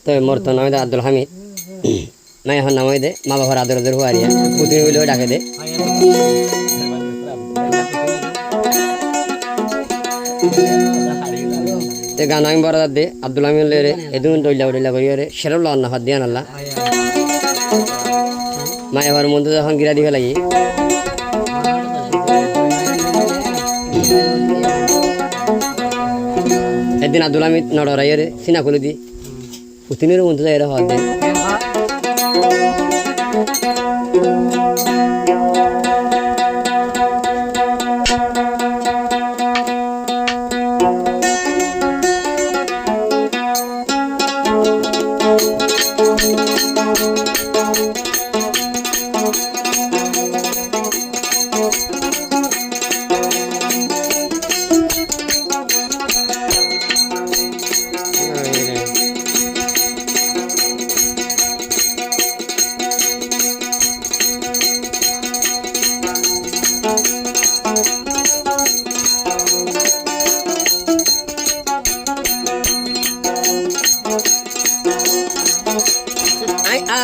তো মোর তো নাম আব্দুল হামিদ মাই এখন নাম দে মা বাবার আদর আদর হুয়ারিয়া পুতুনি বলেও ডাকে দে te gana ang bara de Abdullah min lere edun doilla koriore sherul Allah hadiyan Allah ma ebar mundu যখন গিরা দিবে লাগি এদিন Abdullah min নড়রাইরে সিনা খুলে দি পুতিনের mundu যাইরা হদে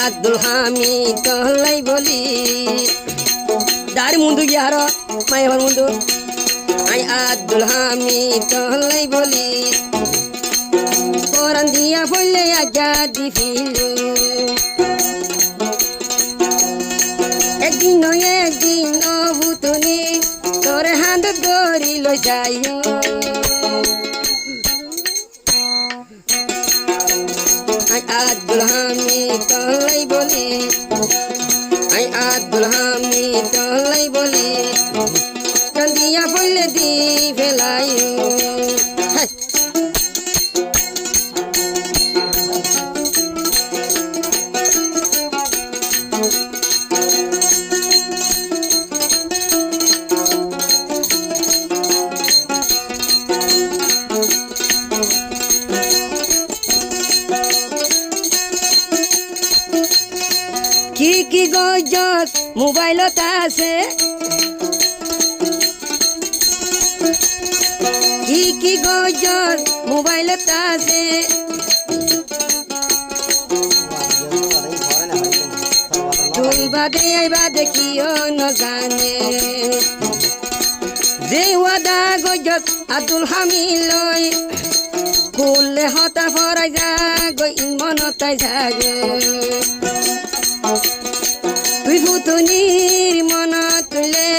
Abdul Hamid tohlai boli dar mundu yaro mai har mundu ai Abdul Hamid tohlai boli koran dia folle ajadi filu ekdin butuni tore hand dori lo jayo Abdul Hamid tohlai boli ai Abdul Hamid tohlai boli kandiya folle di velayo কি গজত মোবাইলত আছে কি গজত মোবাইলত আছে তুই বাদে কিয় নজানে যে ওয়াদা গজত আব্দুল হামিদ লয় কুলে হতা ফরাই যাগ মনতাই যাগ তুই পুতুনির মন তুলে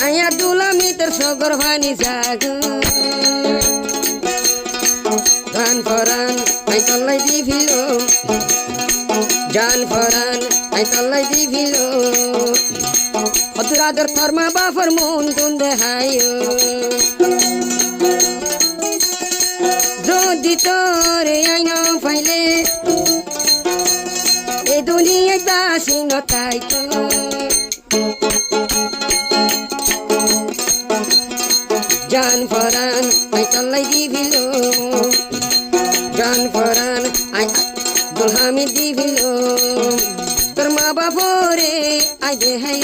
আয়া দুলামি তোর সগর ভানি যাগ জান ফরান আই তল্লাই দিভিল জান ফরান আই তল্লাই দিভিল অতুরাদর ফরমা বাফর মন তুন দেহায় যদি তোরে আইন পাইলে এই দুনিয়ায় বাসি নতাই তো জান ফরান আই তল্লাই দিভিল জান ফরান আই Abdul Hamid দিভিল তোর মা বাপরে আই দেহায়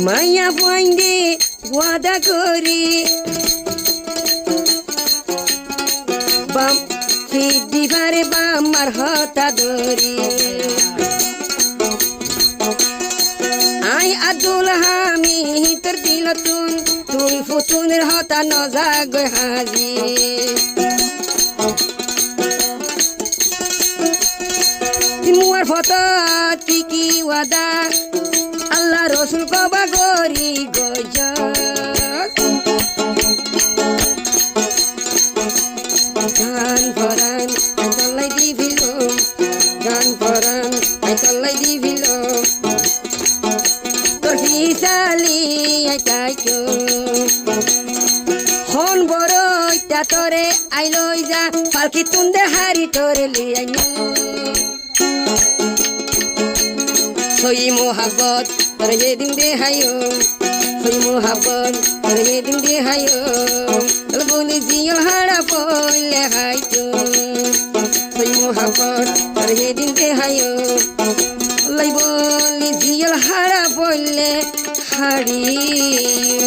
মায়া বইন্দে ওয়াদা করি বাম দিবারে বামার হতা ধরি আই আব্দুল হামিদ তোর দিল তুই ফুতুনের হতা নজাগ হাজি মুয়ার ফটো কি ওয়াদা আল্লাহ রসুল কবা গরি গজ গান ফরান আই তল্লাই দিভিল গান ফরান আই তল্লাই দিভিল তোর ফিসালি আই তাইছো হন বড় ইটা তোরে আই লই যা ফালকি তুন্দে হারি তোরে লিয়াইনো সই মোহাবত তোর যেদিন দেহায়ো সই মোহাবত তোর যেদিন দেহায়ো বলি জিয়ল হারা পড়লে হাইতো সই মোহাবত তোর যেদিন দেহায়ো বলি জিয়ল হারা পড়লে হারিও